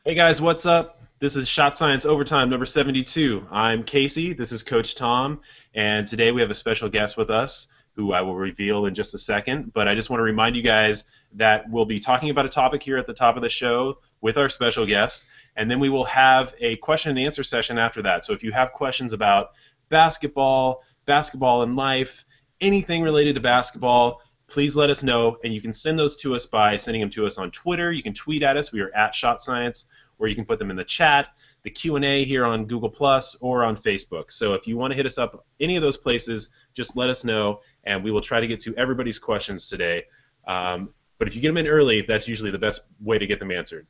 Hey guys, what's up? This is Shot Science Overtime number 72. I'm Casey, this is Coach Tom, and today we have a special guest with us who I will reveal in just a second. But I just want to remind you guys that we'll be talking about a topic here at the top of the show with our special guest, and then we will have a question and answer session after that. So if you have questions about basketball, basketball in life, anything related to basketball, please let us know, and you can send those to us by sending them to us on Twitter. You can tweet at us. We are at Shot Science, or you can put them in the chat, the Q&A here on Google Plus, or on Facebook. So if you want to hit us up any of those places, just let us know, and we will try to get to everybody's questions today. But if you get them in early, that's usually the best way to get them answered.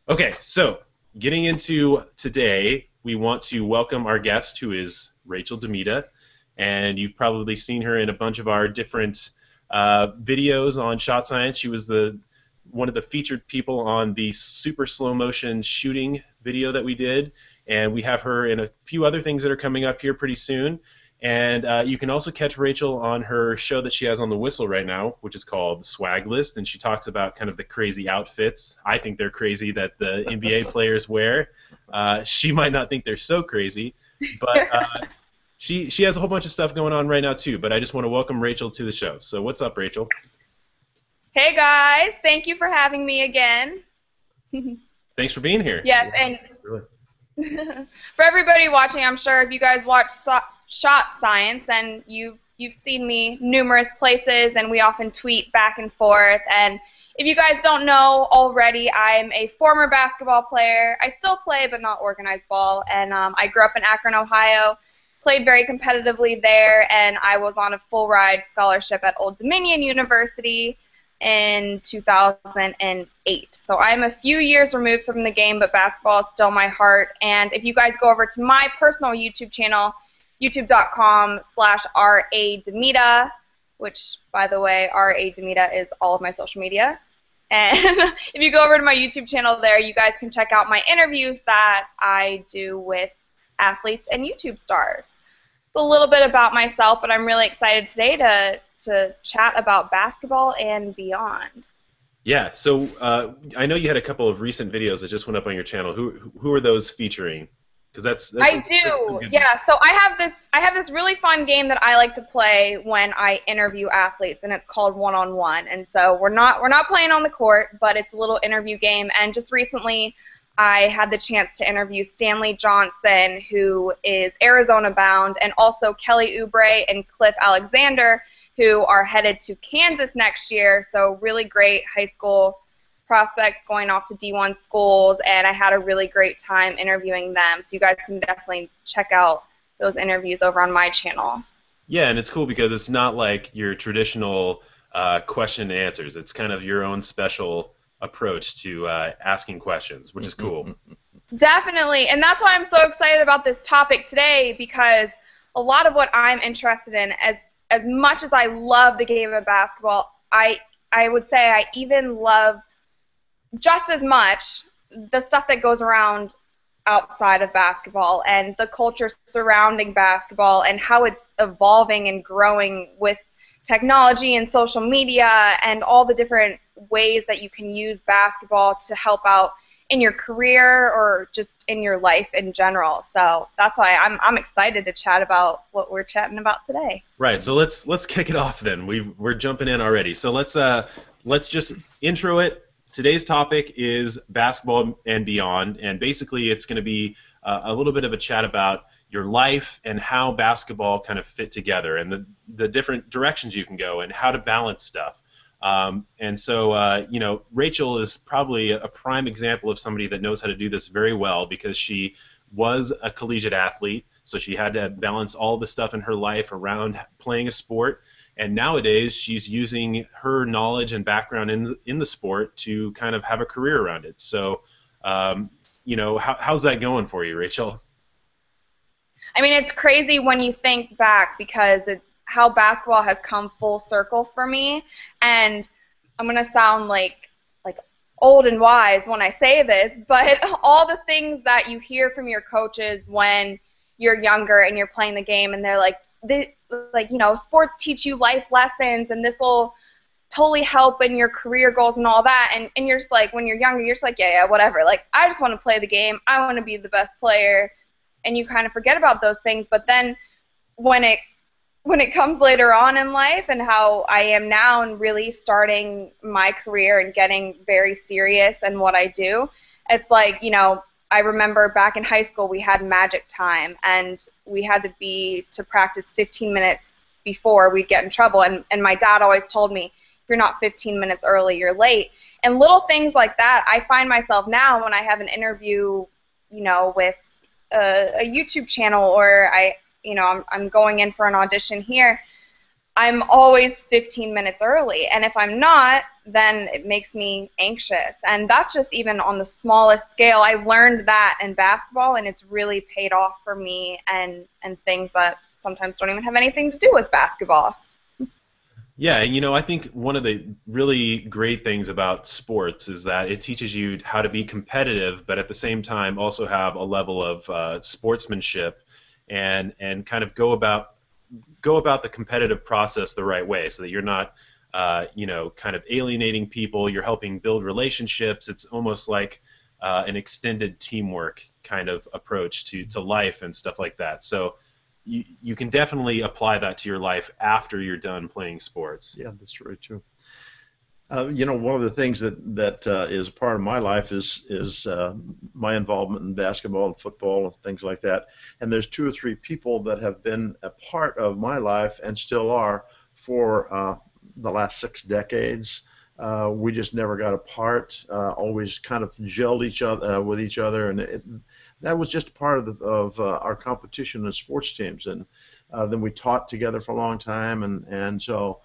Okay, so getting into today, we want to welcome our guest, who is Rachel DeMita, and you've probably seen her in a bunch of our different videos on Shot Science. She was one of the featured people on the super slow motion shooting video that we did, and we have her in a few other things that are coming up here pretty soon. And you can also catch Rachel on her show that she has on the Whistle right now, which is called Swag List, and she talks about kind of the crazy outfits. I think they're crazy that the NBA players wear. She might not think they're so crazy, but she has a whole bunch of stuff going on right now too. But I just want to welcome Rachel to the show. So what's up, Rachel? Hey guys, thank you for having me again. Thanks for being here. Yes, and for everybody watching, I'm sure if you guys watch Shot Science, then you've seen me numerous places, and we often tweet back and forth. And if you guys don't know already, I'm a former basketball player. I still play, but not organized ball. And I grew up in Akron, Ohio, played very competitively there, and I was on a full ride scholarship at Old Dominion University in 2008. So I'm a few years removed from the game, but basketball is still my heart. And if you guys go over to my personal YouTube channel, youtube.com/RADeMita, which, by the way, RADeMita is all of my social media. And if you go over to my YouTube channel there, you guys can check out my interviews that I do with athletes and YouTube stars. It's a little bit about myself, but I'm really excited today to chat about basketball and beyond. Yeah, so I know you had a couple of recent videos that just went up on your channel. Who are those featuring? Because that's I do. Yeah, so I have this really fun game that I like to play when I interview athletes, and it's called One-on-One. And so we're not playing on the court, but it's a little interview game. And just recently, I had the chance to interview Stanley Johnson, who is Arizona bound, and also Kelly Oubre and Cliff Alexander, who are headed to Kansas next year. So really great high school prospects going off to D1 schools, and I had a really great time interviewing them. So you guys can definitely check out those interviews over on my channel. Yeah, and it's cool because it's not like your traditional question and answers. It's kind of your own special approach to asking questions, which is cool. Definitely, and that's why I'm so excited about this topic today, because a lot of what I'm interested in, as much as I love the game of basketball, I would say I even love just as much the stuff that goes around outside of basketball and the culture surrounding basketball and how it's evolving and growing with technology and social media and all the different ways that you can use basketball to help out in your career or just in your life in general. So that's why I'm excited to chat about what we're chatting about today. Right. So let's kick it off then. We're jumping in already. So let's just intro it. Today's topic is basketball and beyond, and basically it's going to be a little bit of a chat about your life and how basketball kind of fit together and the different directions you can go and how to balance stuff. And so, you know, Rachel is probably a prime example of somebody that knows how to do this very well because she was a collegiate athlete, so she had to balance all the stuff in her life around playing a sport. And nowadays, she's using her knowledge and background in the sport to kind of have a career around it. So, you know, how's that going for you, Rachel? I mean, it's crazy when you think back because it's how basketball has come full circle for me. And I'm going to sound like old and wise when I say this, but all the things that you hear from your coaches when you're younger and you're playing the game and they're like, you know, sports teach you life lessons and this will totally help in your career goals and all that. And you're just like, when you're younger, you're just like, yeah, whatever. Like, I just want to play the game. I want to be the best player. And you kind of forget about those things. But then when it comes later on in life and how I am now and really starting my career and getting very serious in what I do, it's like, you know, I remember back in high school we had magic time, and we had to practice 15 minutes before we'd get in trouble. And my dad always told me, if you're not 15 minutes early, you're late. And little things like that, I find myself now when I have an interview, you know, with a YouTube channel, or I'm going in for an audition here, I'm always 15 minutes early. And if I'm not, then it makes me anxious. And that's just even on the smallest scale. I learned that in basketball, and it's really paid off for me and things that sometimes don't even have anything to do with basketball. Yeah, and you know, I think one of the really great things about sports is that it teaches you how to be competitive, but at the same time also have a level of sportsmanship and kind of go about the competitive process the right way, so that you're not kind of alienating people. You're helping build relationships. It's almost like an extended teamwork kind of approach to life and stuff like that. So you can definitely apply that to your life after you're done playing sports. Yeah, that's very true. One of the things that is part of my life is my involvement in basketball and football and things like that. And there's 2 or 3 people that have been a part of my life and still are for the last 6 decades. We just never got apart. Always kind of gelled with each other, and that was just part of our competition in sports teams. And then we taught together for a long time, and so.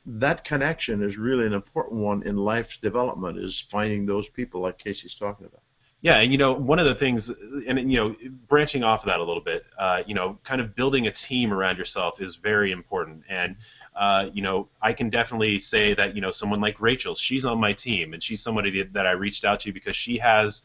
That connection is really an important one in life's development, is finding those people like Casey's talking about. Yeah, and you know, one of the things, and you know, branching off of that a little bit, kind of building a team around yourself is very important. And I can definitely say that, you know, someone like Rachel, she's on my team, and she's somebody that I reached out to because she has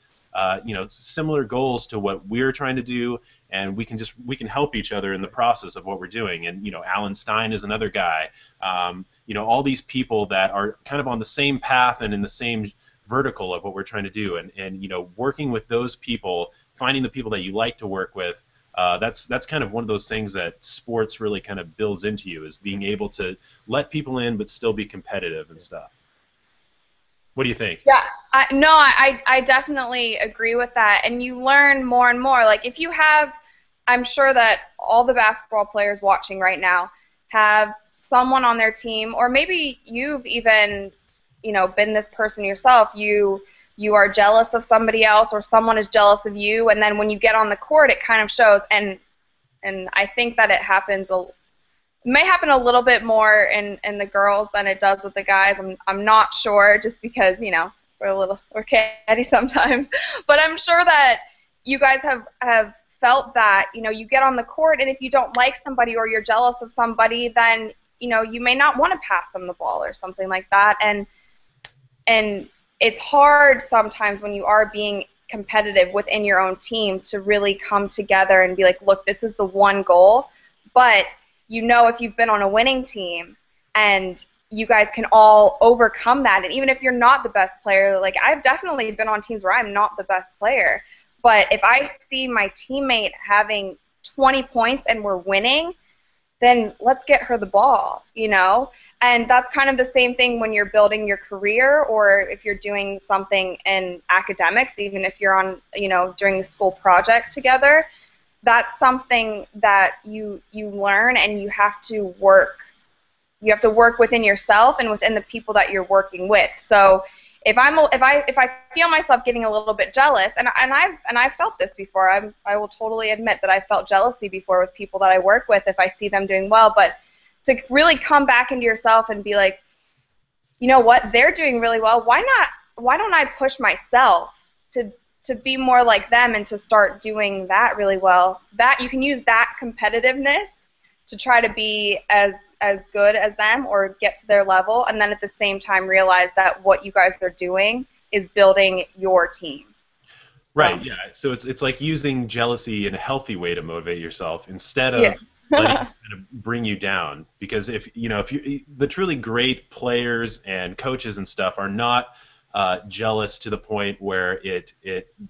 similar goals to what we're trying to do, and we can help each other in the process of what we're doing. And you know, Alan Stein is another guy. All these people that are kind of on the same path and in the same vertical of what we're trying to do, and you know, working with those people, finding the people that you like to work with. That's kind of one of those things that sports really kind of builds into you, is being able to let people in but still be competitive and stuff. What do you think? Yeah, I definitely agree with that. And you learn more and more. Like, if you have, I'm sure that all the basketball players watching right now have someone on their team, or maybe you've even, been this person yourself. You are jealous of somebody else, or someone is jealous of you, and then when you get on the court, it kind of shows. And I think that it may happen a little bit more in the girls than it does with the guys. I'm not sure, just because we're catty sometimes, but I'm sure that you guys have felt that. You get on the court, and if you don't like somebody or you're jealous of somebody, then you may not want to pass them the ball or something like that. And it's hard sometimes when you are being competitive within your own team to really come together and be like, look, this is the one goal. But if you've been on a winning team and you guys can all overcome that, and even if you're not the best player, like, I've definitely been on teams where I'm not the best player, but if I see my teammate having 20 points and we're winning, then let's get her the ball, And that's kind of the same thing when you're building your career, or if you're doing something in academics, even if you're on, during the school project together. That's something that you learn, and you have to work. You have to work within yourself and within the people that you're working with. So if I feel myself getting a little bit jealous, and I've felt this before, I will totally admit that I felt jealousy before with people that I work with if I see them doing well. But to really come back into yourself and be like, you know what, they're doing really well. Why don't I push myself to be more like them and to start doing that really well? That you can use that competitiveness to try to be as good as them or get to their level, and then at the same time realize that what you guys are doing is building your team. Right, yeah. So it's like using jealousy in a healthy way to motivate yourself, instead of letting kind of bring you down. Because if the truly great players and coaches and stuff are not jealous to the point where it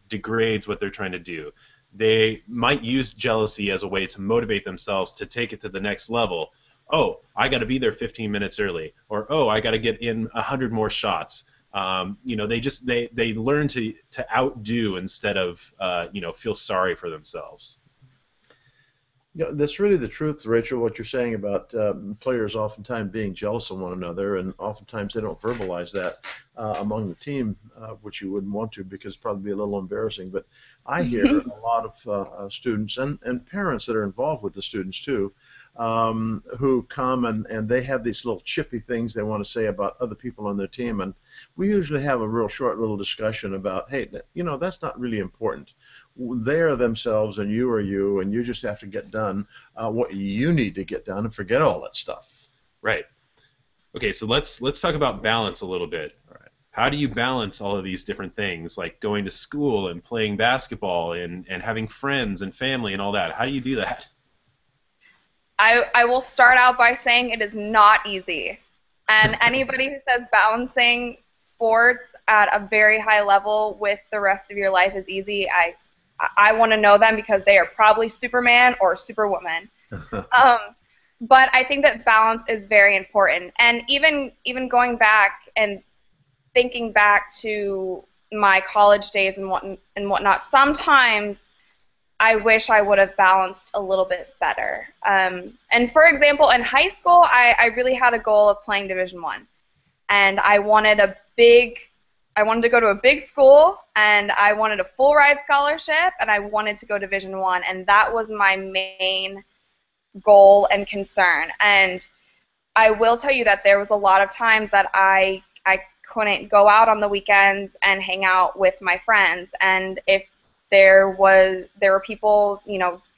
degrades what they're trying to do. They might use jealousy as a way to motivate themselves to take it to the next level. Oh, I got to be there 15 minutes early, or oh, I got to get in 100 more shots. They learn to outdo instead of feel sorry for themselves. Yeah, that's really the truth, Rachel, what you're saying about players oftentimes being jealous of one another, and oftentimes they don't verbalize that among the team, which you wouldn't want to because it'd probably be a little embarrassing. But I hear a lot of students and parents that are involved with the students too, who come and they have these little chippy things they want to say about other people on their team, and we usually have a real short little discussion about, hey, that's not really important. They are themselves, and you are you, and you just have to get done what you need to get done and forget all that stuff. Right. Okay, so let's talk about balance a little bit. All right. How do you balance all of these different things, like going to school and playing basketball and having friends and family and all that? How do you do that? I will start out by saying it is not easy. And anybody who says balancing sports at a very high level with the rest of your life is easy, I want to know them because they are probably Superman or Superwoman. But I think that balance is very important. And even going back and thinking back to my college days and whatnot, sometimes I wish I would have balanced a little bit better. And for example, in high school, I really had a goal of playing Division I. And I wanted to go to a big school, and I wanted a full ride scholarship, and I wanted to go Division I, and that was my main goal and concern. And I will tell you that there was a lot of times that I couldn't go out on the weekends and hang out with my friends, and if there were people,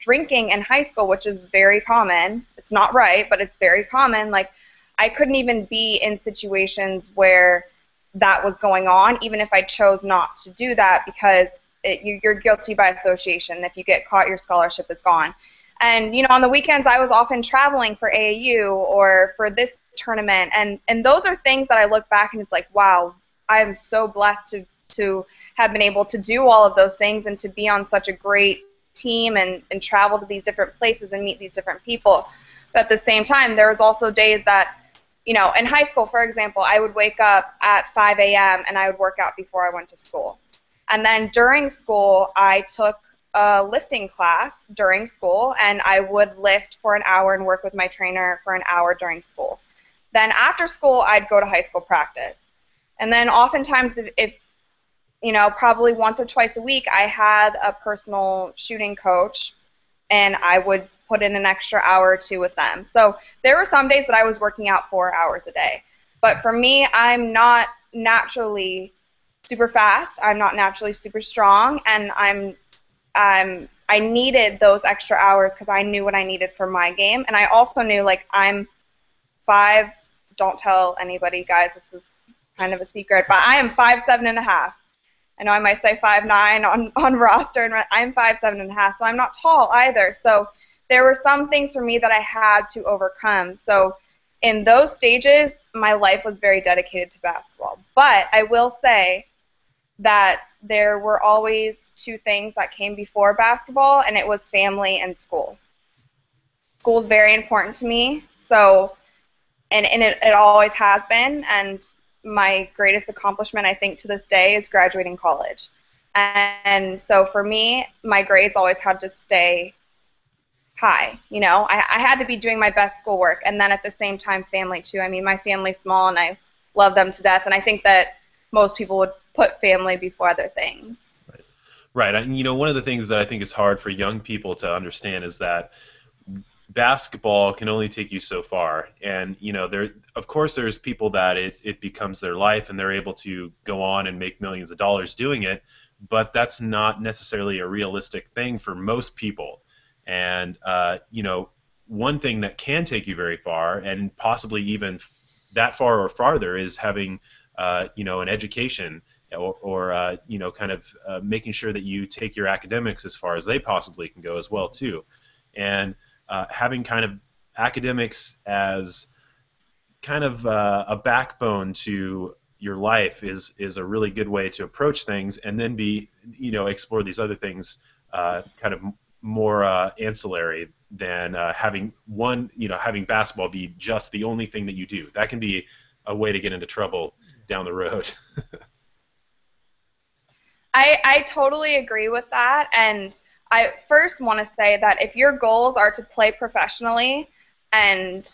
drinking in high school, which is very common. It's not right, but it's very common. Like, I couldn't even be in situations where that was going on, even if I chose not to do that, because you're guilty by association. If you get caught, your scholarship is gone. And on the weekends, I was often traveling for AAU or for this tournament, and those are things that I look back and it's like, wow, I'm so blessed to have been able to do all of those things and to be on such a great team and travel to these different places and meet these different people. But at the same time, there was also days that, in high school, for example, I would wake up at 5 a.m. and I would work out before I went to school. And then during school, I took a lifting class during school, and I would lift for an hour and work with my trainer for an hour during school. Then after school, I'd go to high school practice. And then oftentimes, if probably once or twice a week, I had a personal shooting coach, and I would put in an extra hour or two with them. So there were some days that I was working out 4 hours a day. But for me, I'm not naturally super fast. I'm not naturally super strong, and I needed those extra hours because I knew what I needed for my game. And I also knew, I'm 5, don't tell anybody, guys, this is kind of a secret, but I am 5'7.5". I know I might say 5'9" on roster, and I'm 5'7.5", so I'm not tall either. So there were some things for me that I had to overcome. So in those stages, my life was very dedicated to basketball. But I will say that there were always two things that came before basketball, and it was family and school. School is very important to me, so and it always has been, and my greatest accomplishment, I think, to this day is graduating college. And so for me, my grades always had to stay high. I had to be doing my best schoolwork, and then at the same time, family too. I mean, my family's small, and I love them to death, and I think that most people would put family before other things. Right. One of the things that I think is hard for young people to understand is that basketball can only take you so far, and of course there's people that it becomes their life and they're able to go on and make millions of dollars doing it, but that's not necessarily a realistic thing for most people. And one thing that can take you very far, and possibly even that far or farther, is having an education or making sure that you take your academics as far as they possibly can go as well too. And having kind of academics as kind of a backbone to your life is a really good way to approach things, and then explore these other things kind of more ancillary than having having basketball be just the only thing that you do. That can be a way to get into trouble down the road. I totally agree with that, and I first want to say that if your goals are to play professionally and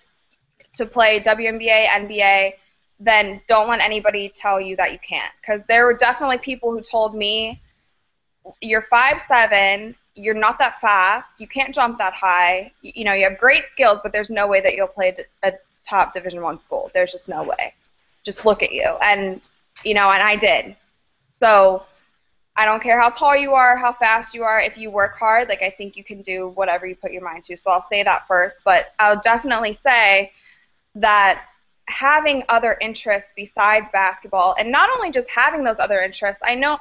to play WNBA, NBA, then don't let anybody tell you that you can't. Because there were definitely people who told me, you're 5'7", you're not that fast, you can't jump that high, you have great skills, but there's no way that you'll play a top Division I school. There's just no way. Just look at you. And, and I did. So I don't care how tall you are, how fast you are. If you work hard, I think you can do whatever you put your mind to. So I'll say that first. But I'll definitely say that having other interests besides basketball, and not only just having those other interests, I know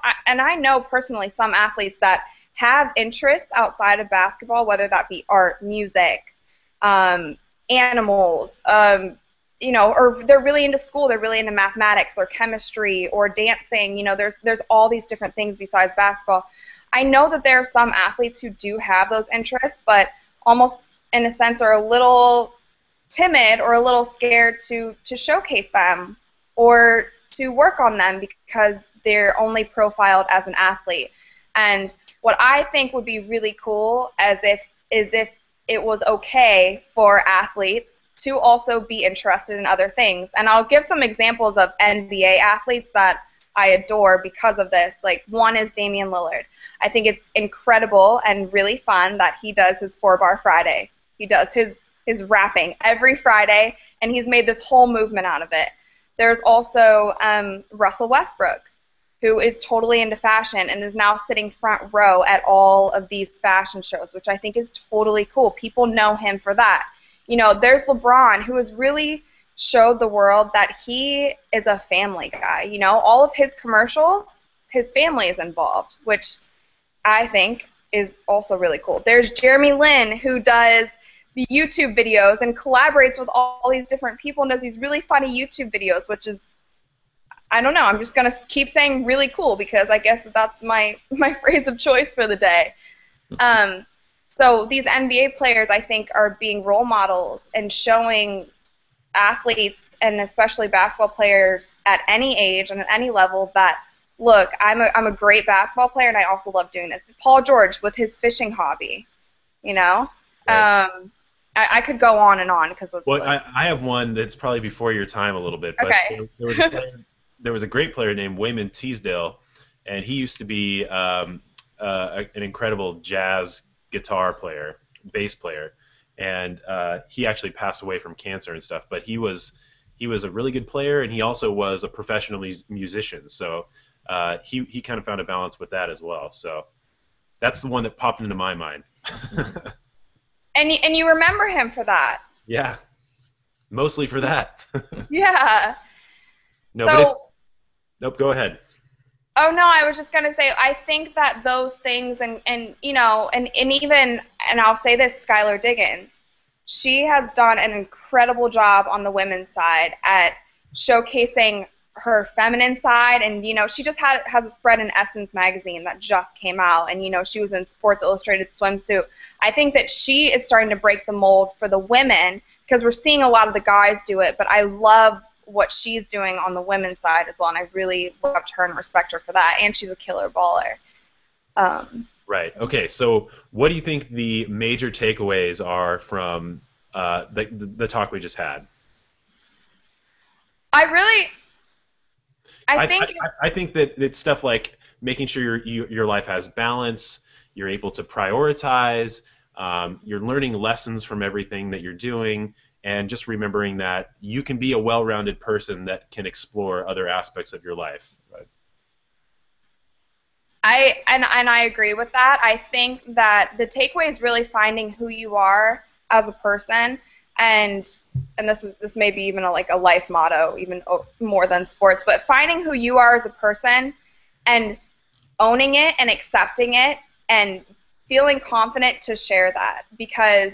personally some athletes that have interests outside of basketball, whether that be art, music, animals, or they're really into school, they're really into mathematics or chemistry or dancing. There's all these different things besides basketball. I know that there are some athletes who do have those interests, but almost in a sense are a little timid or a little scared to showcase them or to work on them because they're only profiled as an athlete. And what I think would be really cool is if it was okay for athletes to also be interested in other things. And I'll give some examples of NBA athletes that I adore because of this. One is Damian Lillard. I think it's incredible and really fun that he does his 4-bar Friday. He does his rapping every Friday, and he's made this whole movement out of it. There's also Russell Westbrook, who is totally into fashion and is now sitting front row at all of these fashion shows, which I think is totally cool. People know him for that. There's LeBron, who has really showed the world that he is a family guy. All of his commercials, his family is involved, which I think is also really cool. There's Jeremy Lin, who does the YouTube videos and collaborates with all these different people and does these really funny YouTube videos, which is, I don't know, I'm just going to keep saying really cool because I guess that's my phrase of choice for the day. So these NBA players, I think, are being role models and showing athletes and especially basketball players at any age and at any level that, look, I'm a great basketball player and I also love doing this. Paul George with his fishing hobby, Right. I could go on and on because. Well, I have one that's probably before your time a little bit, but okay. there was a great player named Wayman Tisdale, and he used to be an incredible jazz guitar player, bass player, and he actually passed away from cancer and stuff. But he was a really good player, and he also was a professional musician. So he kind of found a balance with that as well. So that's the one that popped into my mind. And you remember him for that? Yeah, mostly for that. Yeah. No, so, nope. Go ahead. Oh no, I was just gonna say I think that those things and even I'll say this, Skylar Diggins, she has done an incredible job on the women's side at showcasing her feminine side, and she just has a spread in Essence magazine that just came out, and she was in Sports Illustrated swimsuit. I think that she is starting to break the mold for the women because we're seeing a lot of the guys do it, but I love what she's doing on the women's side as well, and I really loved her and respect her for that, and she's a killer baller. Right. Okay. So, what do you think the major takeaways are from the talk we just had? I think that it's stuff like making sure your life has balance, you're able to prioritize, you're learning lessons from everything that you're doing, and just remembering that you can be a well-rounded person that can explore other aspects of your life. Right. I agree with that. I think that the takeaway is really finding who you are as a person, and this may be even a life motto, even more than sports, but finding who you are as a person and owning it and accepting it and feeling confident to share that, because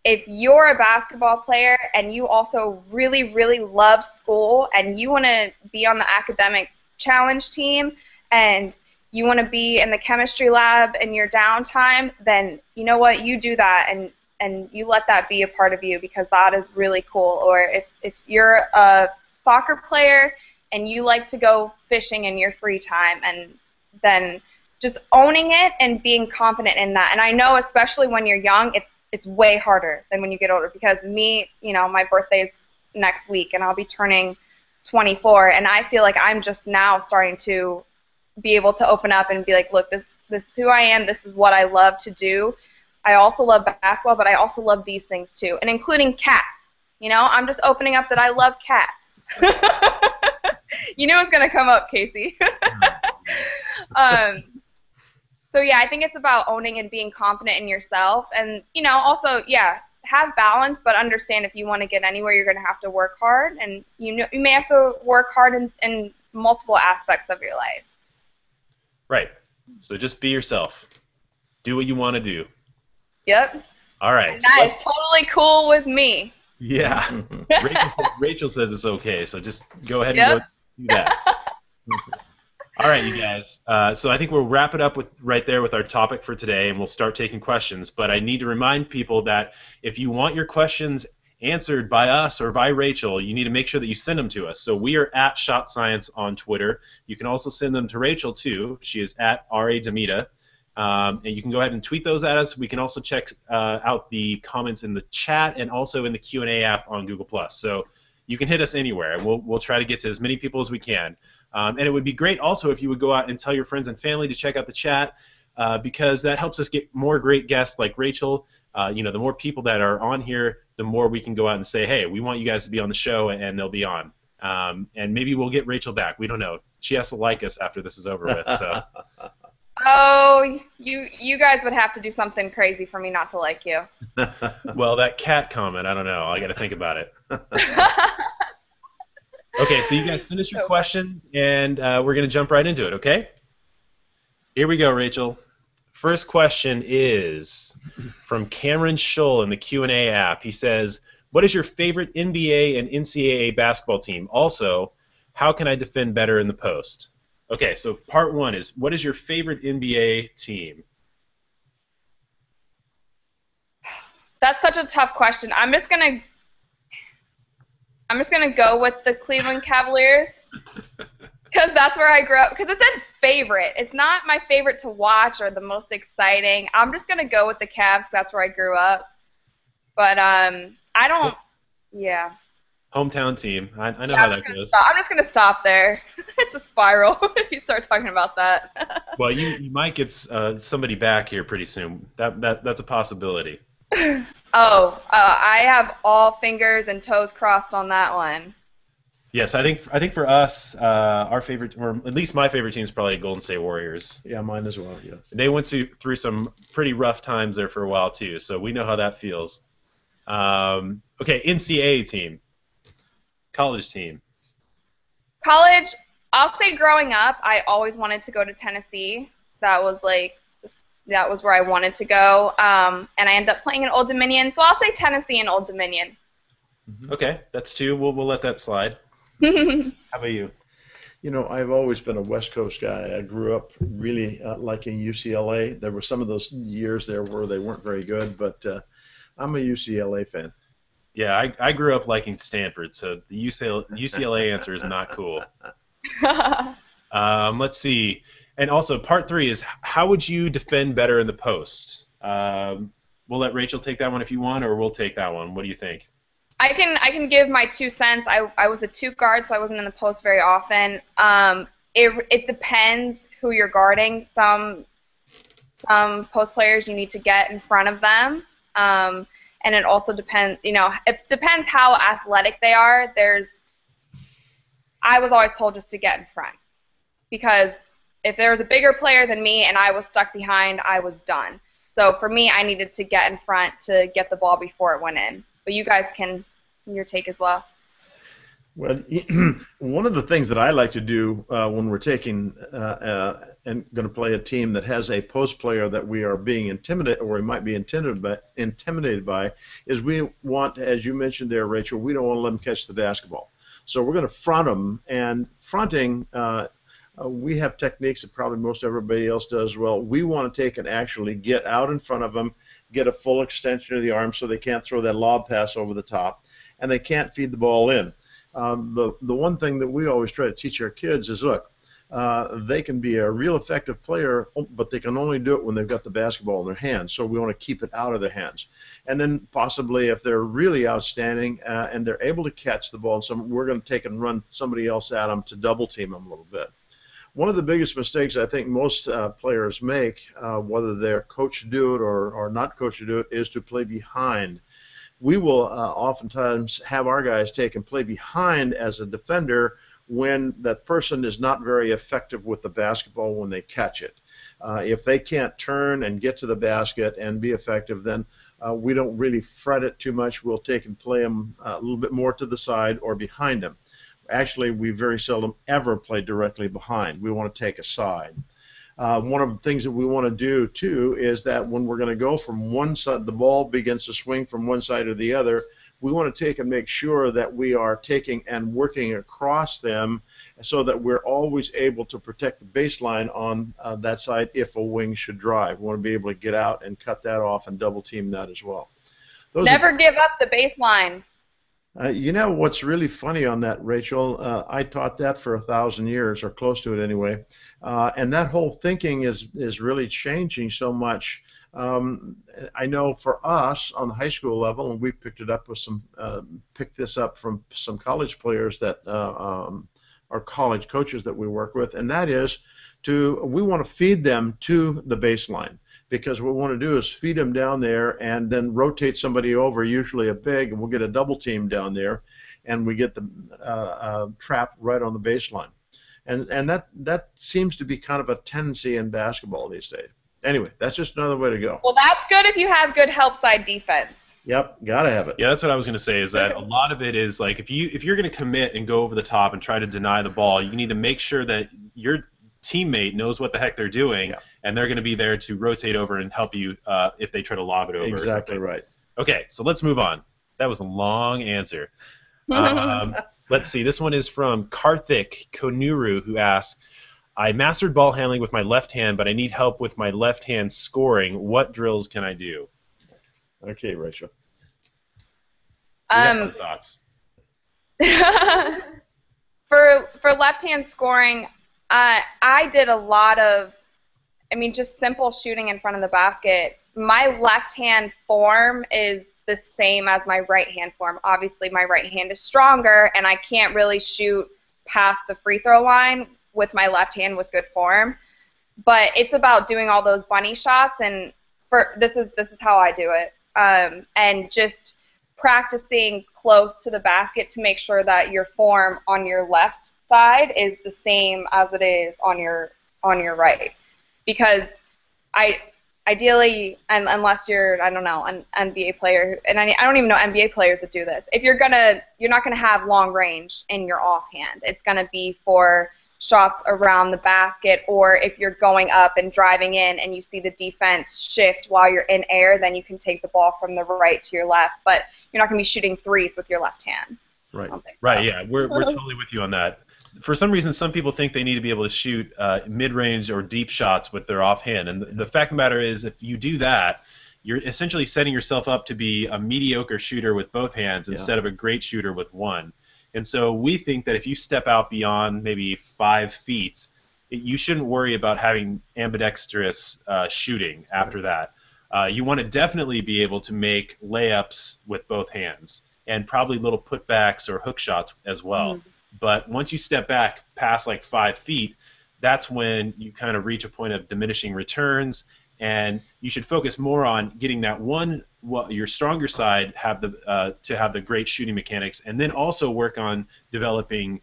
if you're a basketball player and you also really, really love school and you want to be on the academic challenge team and you want to be in the chemistry lab in your downtime, then you know what, you do that and you let that be a part of you, because that is really cool. Or if you're a soccer player and you like to go fishing in your free time, and then just owning it and being confident in that. And I know especially when you're young, it's way harder than when you get older, because me, you know, my birthday is next week and I'll be turning 24, and I feel like I'm just now starting to be able to open up and be like, look, this is who I am, this is what I love to do. I also love basketball, but I also love these things too, and including cats. You know, I'm just opening up that I love cats. You knew it was going to come up, Casey. So yeah, I think it's about owning and being confident in yourself, and you know, also, yeah, have balance, but understand if you want to get anywhere, you're going to have to work hard, and you may have to work hard in multiple aspects of your life. Right. So just be yourself. Do what you want to do. Yep. All right. And that is totally cool with me. Yeah. Rachel says it's okay, so just go ahead and go do that. All right, you guys. So I think we'll wrap it up right there with our topic for today, and we'll start taking questions. But I need to remind people that if you want your questions answered by us or by Rachel, you need to make sure that you send them to us. So we are at Shot Science on Twitter. You can also send them to Rachel, too. She is at Ncaa Team. And you can go ahead and tweet those at us. We can also check out the comments in the chat and also in the Q&A app on Google+. So you can hit us anywhere, and we'll try to get to as many people as we can. And it would be great also if you would go out and tell your friends and family to check out the chat, because that helps us get more great guests like Rachel. You know, the more people that are on here, the more we can go out and say, hey, we want you guys to be on the show, and they'll be on. And maybe we'll get Rachel back. We don't know. She has to like us after this is over with. So. Oh, you guys would have to do something crazy for me not to like you. Well, that cat comment, I don't know. I got to think about it. Okay, so you guys finish your questions, and we're going to jump right into it, okay? Here we go, Rachel. First question is from Cameron Schull in the Q&A app. He says, what is your favorite NBA and NCAA basketball team? Also, how can I defend better in the post? Okay, so part one is, what is your favorite NBA team? That's such a tough question. I'm just gonna go with the Cleveland Cavaliers, because that's where I grew up. Because it said favorite. It's not my favorite to watch or the most exciting. I'm just gonna go with the Cavs. That's where I grew up. But I don't. Yeah. Hometown team. I know how that goes. I'm just gonna stop there. It's a spiral if you start talking about that. Well, you might get somebody back here pretty soon. That's a possibility. I have all fingers and toes crossed on that one. Yes, I think for us, our favorite, or at least my favorite team is probably Golden State Warriors. Yeah, mine as well. Yes. They went through some pretty rough times there for a while too, so we know how that feels. Okay, NCAA team, college team. College, I'll say growing up, I always wanted to go to Tennessee. That was where I wanted to go, and I ended up playing in Old Dominion, so I'll say Tennessee and Old Dominion. Okay, that's two. We'll let that slide. How about you? You know, I've always been a West Coast guy. I grew up really liking UCLA. There were some of those years there where they weren't very good, but I'm a UCLA fan. Yeah, I grew up liking Stanford, so the UCLA answer is not cool. Let's see. And also, part three is, how would you defend better in the post? We'll let Rachel take that one if you want, or we'll take that one. What do you think? I can give my 2 cents. I was a 2 guard, so I wasn't in the post very often. It depends who you're guarding. Some post players you need to get in front of them, and it also depends. You know, it depends how athletic they are. I was always told just to get in front, because if there was a bigger player than me and I was stuck behind, I was done. So for me, I needed to get in front to get the ball before it went in. But you guys can, your take as well. Well, one of the things that I like to do when we're taking and going to play a team that has a post player that we are being intimidated, or we might be intimidated by, is we want, as you mentioned there, Rachel, we don't want to let them catch the basketball. So we're going to front them, and fronting, we have techniques that probably most everybody else does as well. We want to take and actually get out in front of them, get a full extension of the arm so they can't throw that lob pass over the top, and they can't feed the ball in. The one thing that we always try to teach our kids is, look, they can be a real effective player, but they can only do it when they've got the basketball in their hands. So we want to keep it out of their hands. And then possibly if they're really outstanding and they're able to catch the ball, we're going to take and run somebody else at them to double team them a little bit. One of the biggest mistakes I think most players make, whether they're coached to do it or not coached to do it, is to play behind. We will oftentimes have our guys take and play behind as a defender when that person is not very effective with the basketball when they catch it. If they can't turn and get to the basket and be effective, then we don't really fret it too much. We'll take and play them a little bit more to the side or behind them. Actually, we very seldom ever play directly behind. We want to take a side. One of the things that we want to do, too, is that when we're going to go from one side, the ball begins to swing from one side or the other, we want to take and make sure that we are taking and working across them so that we're always able to protect the baseline on that side if a wing should drive. We want to be able to get out and cut that off and double team that as well. Never give up the baseline. You know what's really funny on that, Rachel? I taught that for 1,000 years, or close to it anyway, and that whole thinking is really changing so much. I know for us on the high school level, and we picked it up with picked this up from some college players that are college coaches that we work with, and that is we want to feed them to the baseline. Because what we want to do is feed them down there and then rotate somebody over, usually a big, and we'll get a double team down there, and we get the trap right on the baseline. And that seems to be kind of a tendency in basketball these days. Anyway, that's just another way to go. Well, that's good if you have good help side defense. Yep, gotta have it. Yeah, that's what I was going to say, is that a lot of it is like if you're going to commit and go over the top and try to deny the ball, you need to make sure that your teammate knows what the heck they're doing, and they're going to be there to rotate over and help you if they try to lob it over. Exactly right. Okay, so let's move on. That was a long answer. Let's see. This one is from Karthik Konuru, who asks, I mastered ball handling with my left hand, but I need help with my left hand scoring. What drills can I do? Okay, Rachel. Thoughts? For left hand scoring, I did a lot of, just simple shooting in front of the basket. My left-hand form is the same as my right-hand form. Obviously, my right hand is stronger, and I can't really shoot past the free throw line with my left hand with good form. But it's about doing all those bunny shots, and this is how I do it. And just practicing close to the basket to make sure that your form on your left side is the same as it is on your right, because ideally, unless you're an NBA player, and I don't even know NBA players that do this. If you're not gonna have long range in your offhand. It's gonna be for shots around the basket, or if you're going up and driving in and you see the defense shift while you're in air, then you can take the ball from the right to your left. But you're not gonna be shooting threes with your left hand. Right. Right. Yeah, we're totally with you on that. For some reason, some people think they need to be able to shoot mid-range or deep shots with their offhand. And the fact of the matter is, if you do that, you're essentially setting yourself up to be a mediocre shooter with both hands instead of a great shooter with one. And so we think that if you step out beyond maybe 5 feet, you shouldn't worry about having ambidextrous shooting after that. You want to definitely be able to make layups with both hands, and probably little putbacks or hook shots as well. But once you step back past like 5 feet, that's when you kind of reach a point of diminishing returns, and you should focus more on getting that your stronger side to have the great shooting mechanics, and then also work on developing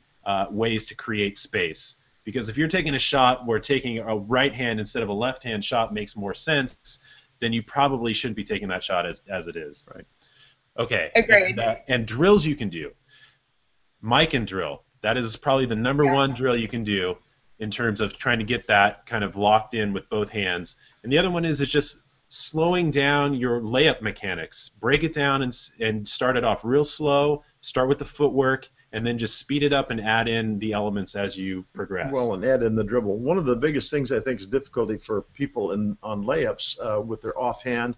ways to create space. Because if you're taking a shot where taking a right hand instead of a left hand shot makes more sense, then you probably shouldn't be taking that shot as it is. Right. Okay. Agreed. And drills you can do. mic and drill. That is probably the number one drill you can do in terms of trying to get that kind of locked in with both hands. And the other one is just slowing down your layup mechanics. Break it down and start it off real slow. Start with the footwork, and then just speed it up and add in the elements as you progress. Well, and add in the dribble. One of the biggest things I think is difficulty for people on layups with their offhand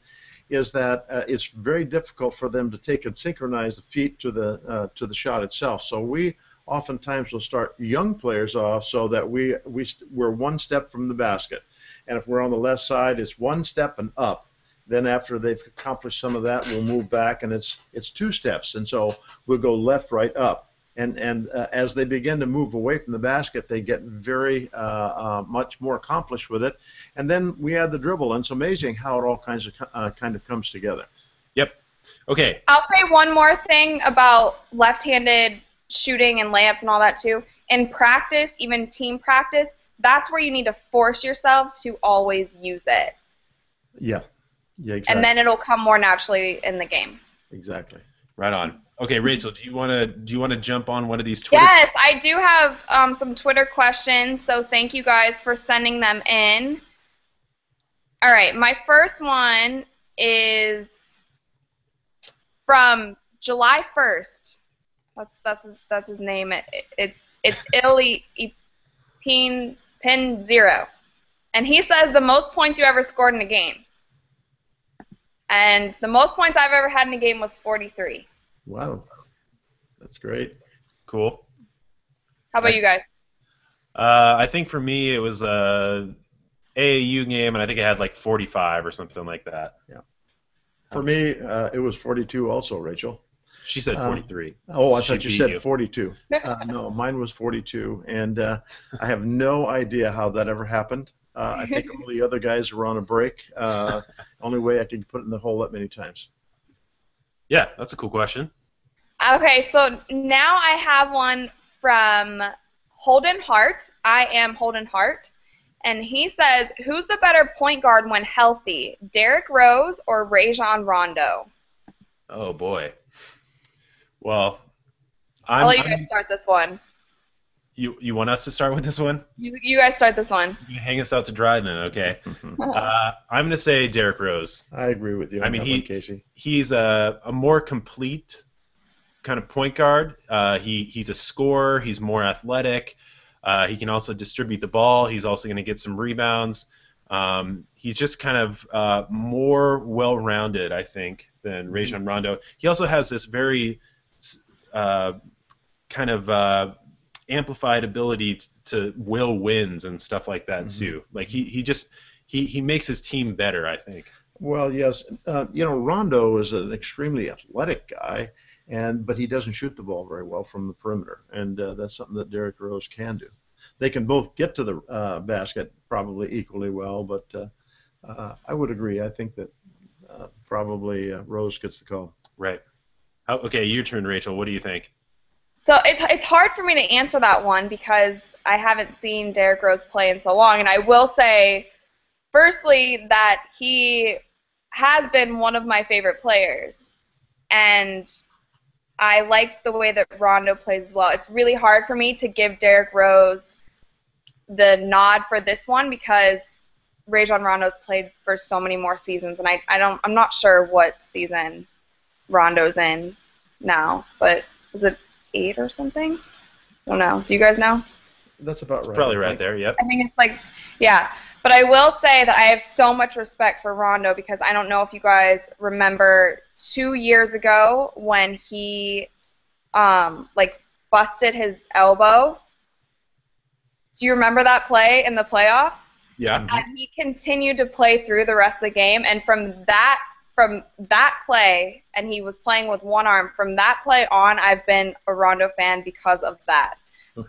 is that it's very difficult for them to take and synchronize the feet to the shot itself. So we oftentimes will start young players off so that we're one step from the basket. And if we're on the left side, it's one step and up. Then after they've accomplished some of that, we'll move back, and it's two steps. And so we'll go left, right, up. And as they begin to move away from the basket, they get very much more accomplished with it. And then we add the dribble, and it's amazing how it all kind of comes together. Yep. Okay. I'll say one more thing about left-handed shooting and layups and all that too. In practice, even team practice, that's where you need to force yourself to always use it. Yeah. Yeah, exactly. And then it'll come more naturally in the game. Exactly. Right on. Okay, Rachel, do you want to jump on one of these Twitter? Yes, I do have some Twitter questions, so thank you guys for sending them in. All right, my first one is from July 1st. That's his name. It's Illy Pin 0, and he says the most points you ever scored in a game. And the most points I've ever had in a game was 43. Wow. That's great. Cool. How about you guys? I think for me it was a AAU game, and I think I had like 45 or something like that. Yeah. For me, it was 42 also, Rachel. She said 43. I thought you said 42. No, mine was 42, and I have no idea how that ever happened. I think all the other guys were on a break. Only way I could put it in the hole that many times. Yeah, that's a cool question. Okay, so now I have one from Holden Hart. I am Holden Hart. And he says, who's the better point guard when healthy, Derrick Rose or Rajon Rondo? Oh, boy. Well, I'll let you guys start this one. You want us to start with this one? You guys start this one. You hang us out to dry then, okay. I'm going to say Derrick Rose. I agree with you. Casey. He's a more complete kind of point guard. He's a scorer. He's more athletic. He can also distribute the ball. He's also going to get some rebounds. He's just kind of more well-rounded, I think, than Rajon Rondo. He also has this very kind of amplified ability to will wins and stuff like that too. Like he makes his team better, I think. Well, yes, Rondo is an extremely athletic guy, but he doesn't shoot the ball very well from the perimeter, and that's something that Derrick Rose can do. They can both get to the basket probably equally well, but I would agree. I think that probably Rose gets the call. Right. Okay, your turn, Rachel. What do you think? So it's hard for me to answer that one because I haven't seen Derrick Rose play in so long, and I will say, firstly, that he has been one of my favorite players, and I like the way that Rondo plays as well. It's really hard for me to give Derrick Rose the nod for this one because Rajon Rondo's played for so many more seasons, and I'm not sure what season Rondo's in now, but is it 8 or something? I don't know. Do you guys know? That's about right. Probably right there, yep. I think it's like, yeah. But I will say that I have so much respect for Rondo because I don't know if you guys remember 2 years ago when he busted his elbow. Do you remember that play in the playoffs? Yeah. And he continued to play through the rest of the game, and from that play, and he was playing with one arm, from that play on, I've been a Rondo fan because of that. So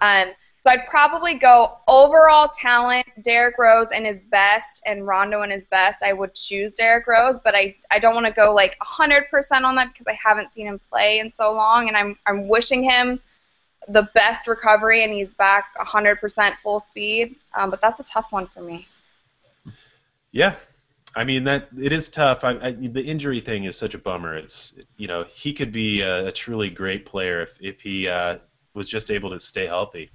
I'd probably go overall talent, Derrick Rose in his best, and Rondo in his best. I would choose Derrick Rose, but I don't want to go like 100% on that because I haven't seen him play in so long, and I'm wishing him the best recovery, and he's back 100% full speed. But that's a tough one for me. Yeah. I mean, it is tough. The injury thing is such a bummer. It's he could be a truly great player if he was just able to stay healthy.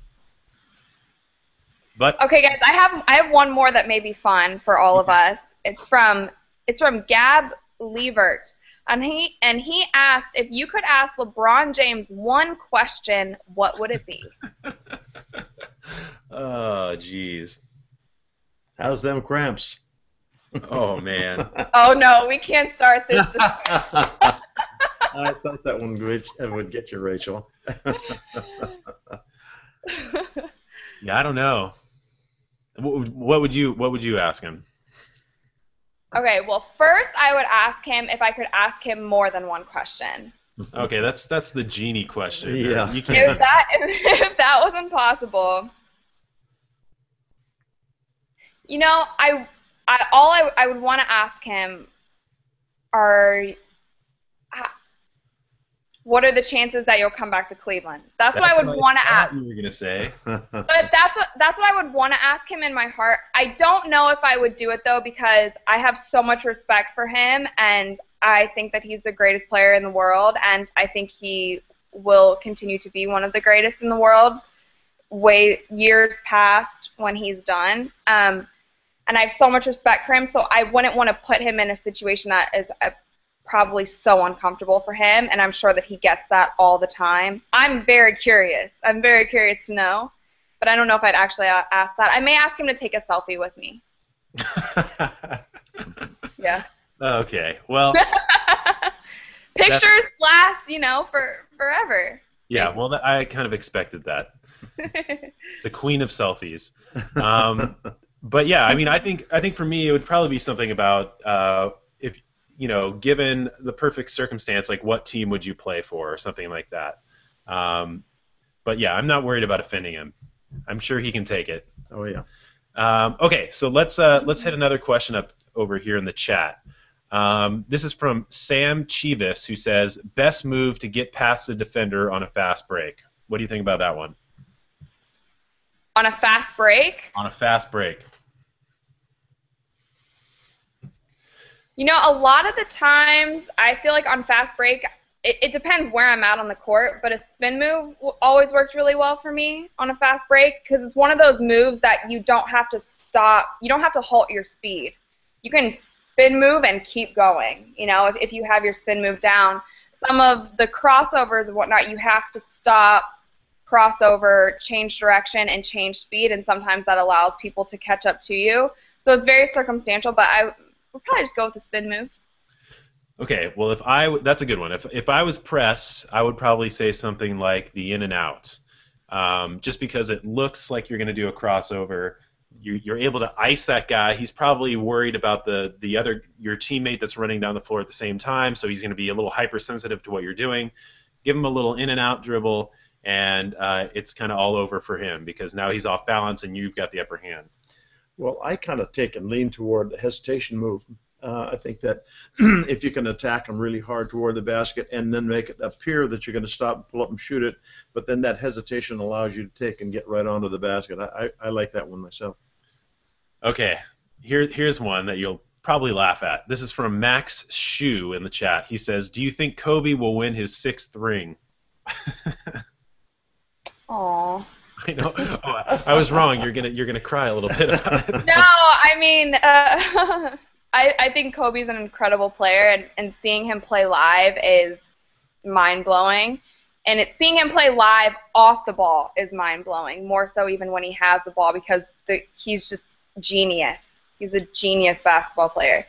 But Okay, guys, I have one more that may be fun for all of us. It's from Gab Levert, and he asked, if you could ask LeBron James one question, what would it be? Oh, jeez. How's them cramps? Oh, man. Oh no, we can't start this. I thought that one would get you, Rachel. Yeah, I don't know. What would you ask him? Okay, well, first I would ask him if I could ask him more than one question. Okay, that's the genie question. Yeah. You can't. If that wasn't possible, you know, I would want to ask him what are the chances that you'll come back to Cleveland? That's what I would want to ask. You were gonna say. But that's what I would want to ask him in my heart. I don't know if I would do it though, because I have so much respect for him, and I think that he's the greatest player in the world, and I think he will continue to be one of the greatest in the world years past when he's done. And I have so much respect for him, so I wouldn't want to put him in a situation that is probably so uncomfortable for him, and I'm sure that he gets that all the time. I'm very curious. I'm very curious to know, but I don't know if I'd actually ask that. I may ask him to take a selfie with me. Yeah. Okay. Well. Pictures last, for forever. Yeah. Well, I kind of expected that. The queen of selfies. But yeah, I mean, I think for me it would probably be something about if given the perfect circumstance, like what team would you play for or something like that. But yeah, I'm not worried about offending him. I'm sure he can take it. Oh yeah. Okay, so let's hit another question up over here in the chat. This is from Sam Chivas, who says, best move to get past the defender on a fast break. What do you think about that one? On a fast break? On a fast break. A lot of the times, I feel like on fast break, it depends where I'm at on the court, but a spin move always worked really well for me on a fast break, because it's one of those moves that you don't have to stop. You don't have to halt your speed. You can spin move and keep going, if you have your spin move down. Some of the crossovers and whatnot, you have to stop, crossover, change direction, and change speed, and sometimes that allows people to catch up to you. So it's very circumstantial, but I would probably just go with the spin move. Okay, well, that's a good one. If I was pressed, I would probably say something like the in and out, just because it looks like you're going to do a crossover. You're able to ice that guy. He's probably worried about your teammate that's running down the floor at the same time, so he's going to be a little hypersensitive to what you're doing. Give him a little in and out dribble, and it's kind of all over for him, because now he's off balance and you've got the upper hand. Well, I kind of take and lean toward the hesitation move. I think that if you can attack them really hard toward the basket and then make it appear that you're going to stop, pull up, and shoot it, but then that hesitation allows you to take and get right onto the basket. I like that one myself. Okay, here's one that you'll probably laugh at. This is from Max Shu in the chat. He says, do you think Kobe will win his 6th ring? Aww. I know. Oh, I was wrong. You're gonna cry a little bit about it. No, I mean, I think Kobe's an incredible player, and seeing him play live is mind-blowing. And seeing him play live off the ball is mind-blowing, more so even when he has the ball, because he's just genius. He's a genius basketball player.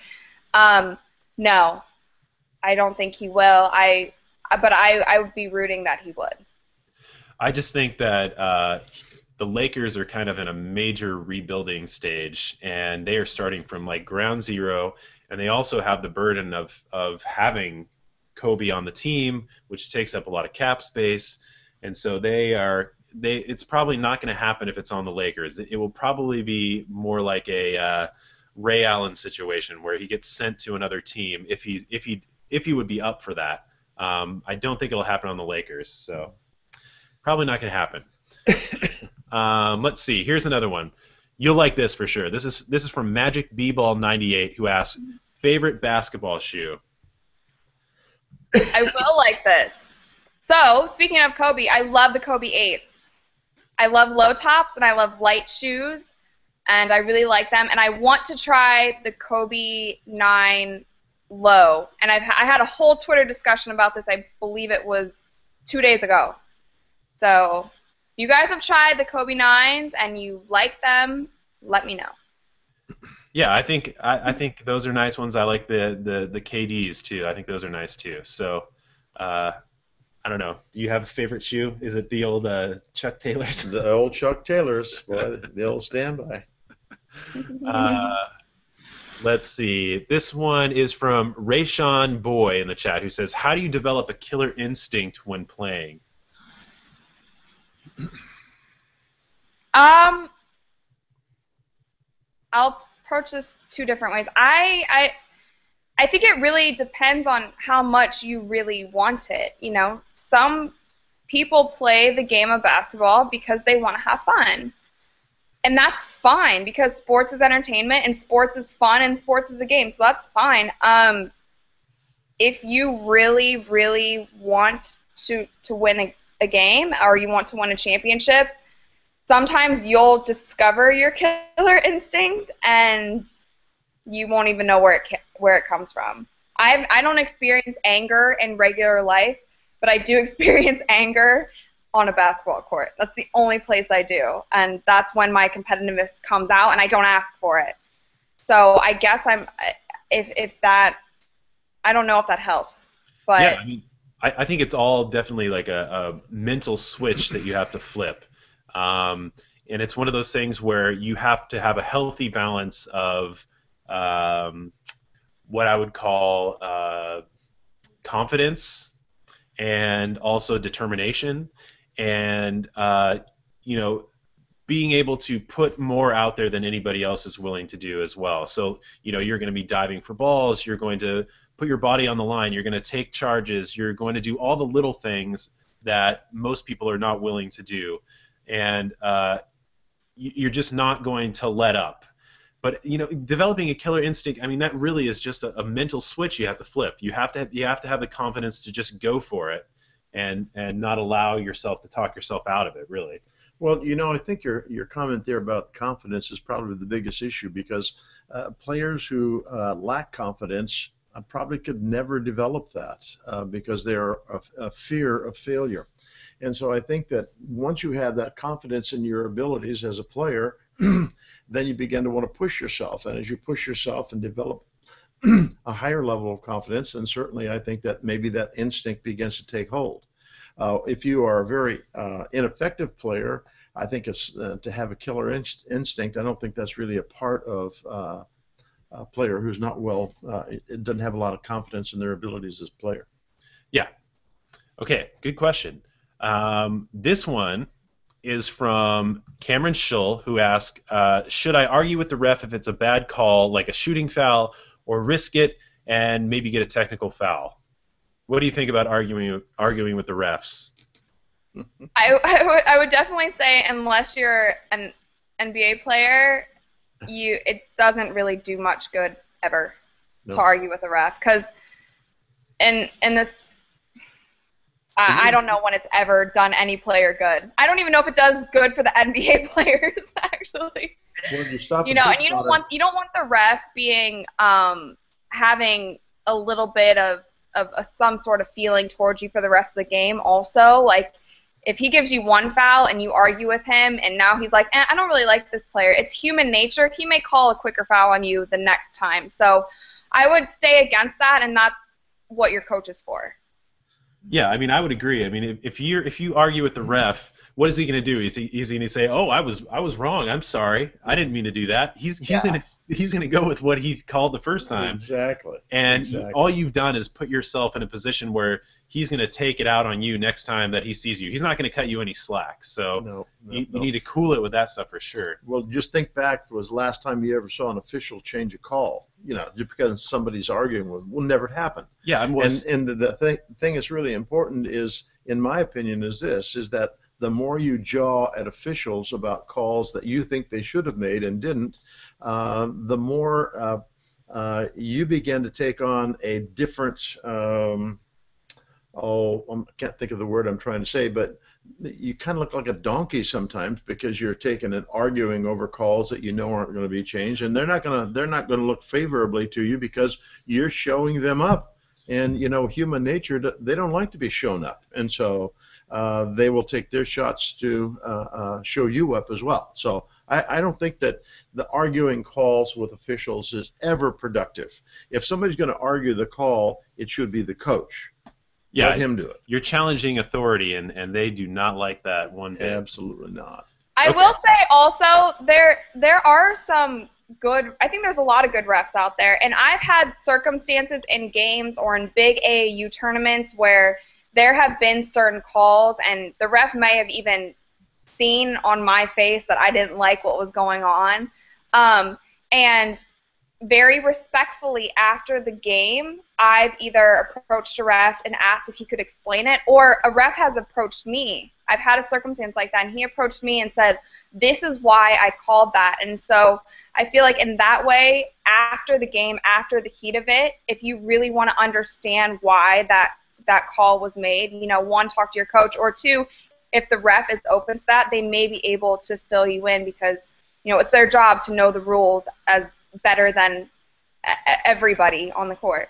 No, I don't think he will. But I would be rooting that he would. I just think that the Lakers are kind of in a major rebuilding stage, and they are starting from like ground zero, and they also have the burden of having Kobe on the team, which takes up a lot of cap space, and so it's probably not going to happen if it's on the Lakers. It will probably be more like a Ray Allen situation where he gets sent to another team if he would be up for that. I don't think it'll happen on the Lakers, so probably not going to happen. Let's see. Here's another one. You'll like this for sure. This is from Magic B-Ball 98, who asks, favorite basketball shoe? I will like this. So, speaking of Kobe, I love the Kobe 8s. I love low tops and I love light shoes, and I really like them. And I want to try the Kobe 9 low. And I had a whole Twitter discussion about this. I believe it was 2 days ago. So, if you guys have tried the Kobe 9s and you like them, let me know. Yeah, I think those are nice ones. I like the KDs too. I think those are nice too. So, I don't know. Do you have a favorite shoe? Is it the old Chuck Taylors? The old Chuck Taylors, boy, the old standby. Let's see. This one is from Rayshon Boy in the chat, who says, "How do you develop a killer instinct when playing?" I'll approach this 2 different ways. I think it really depends on how much you really want it. You know, some people play the game of basketball because they want to have fun. And that's fine, because sports is entertainment and sports is fun and sports is a game, so that's fine. If you really, really want to win a game, or you want to win a championship, sometimes you'll discover your killer instinct and you won't even know where it comes from. I don't experience anger in regular life, but I do experience anger on a basketball court. That's the only place I do, and that's when my competitiveness comes out, and I don't ask for it. So I guess if that, I don't know if that helps, but yeah, I mean, I think it's all definitely like a mental switch that you have to flip, and it's one of those things where you have to have a healthy balance of what I would call confidence and also determination, and you know, being able to put more out there than anybody else is willing to do as well. So, you know, you're going to be diving for balls, you're going to put your body on the line, you're going to take charges, you're going to do all the little things that most people are not willing to do, and you're just not going to let up. But, you know, developing a killer instinct, I mean, that really is just a mental switch you have to flip. You have to have the confidence to just go for it, and not allow yourself to talk yourself out of it, really. Well, you know, I think your comment there about confidence is probably the biggest issue, because players who lack confidence probably could never develop that because they're a fear of failure. And so I think that once you have that confidence in your abilities as a player, then you begin to want to push yourself. And as you push yourself and develop a higher level of confidence, then certainly I think that maybe that instinct begins to take hold. If you are a very ineffective player, I think it's to have a killer instinct. I don't think that's really a part of a player who's not well, it doesn't have a lot of confidence in their abilities as a player. Yeah. Okay, good question. This one is from Cameron Schull, who asked, should I argue with the ref if it's a bad call, like a shooting foul, or risk it and maybe get a technical foul? What do you think about arguing with the refs? I would definitely say, unless you're an NBA player, it doesn't really do much good ever to argue with a ref, because in this, I don't know when it's ever done any player good. I don't even know if it does good for the NBA players, actually. Well, you stop. You know, and you don't want the ref being having a little bit of some sort of feeling towards you for the rest of the game. Also, like, if he gives you one foul and you argue with him, and now he's like, I don't really like this player. It's human nature. He may call a quicker foul on you the next time. So I would stay against that, and that's what your coach is for. Yeah, I mean, I would agree. I mean, if you argue with the ref, what is he going to do? Is he going to say, "Oh, I was wrong. I'm sorry. I didn't mean to do that." He's going to go with what he called the first time. Exactly. And all you've done is put yourself in a position where he's going to take it out on you next time that he sees you. He's not going to cut you any slack. So you need to cool it with that stuff for sure. Well, just think back. Was the last time you ever saw an official change a call? You know, just because somebody's arguing will never happen. Yeah, and the thing that's really important is, in my opinion, is that the more you jaw at officials about calls that you think they should have made and didn't, the more you begin to take on a different I can't think of the word I'm trying to say, but you kind of look like a donkey sometimes because you're taking and arguing over calls that you know aren't going to be changed, and they're not going to look favorably to you because you're showing them up. And you know, human nature, they don't like to be shown up, and so they will take their shots to show you up as well. So I don't think that the arguing calls with officials is ever productive. If somebody's going to argue the call, it should be the coach. Yeah, let him do it. You're challenging authority, and they do not like that one bit. Absolutely not. I will say also there are some good. I think there's a lot of good refs out there, and I've had circumstances in games or in big AAU tournaments where there have been certain calls, and the ref may have even seen on my face that I didn't like what was going on, and very respectfully after the game, I've either approached a ref and asked if he could explain it, or a ref has approached me. I've had a circumstance like that, and he approached me and said, this is why I called that. And so I feel like in that way, after the game, after the heat of it, if you really want to understand why that call was made, you know, one, talk to your coach, or two, if the ref is open to that, they may be able to fill you in because, you know, it's their job to know the rules as better than everybody on the court.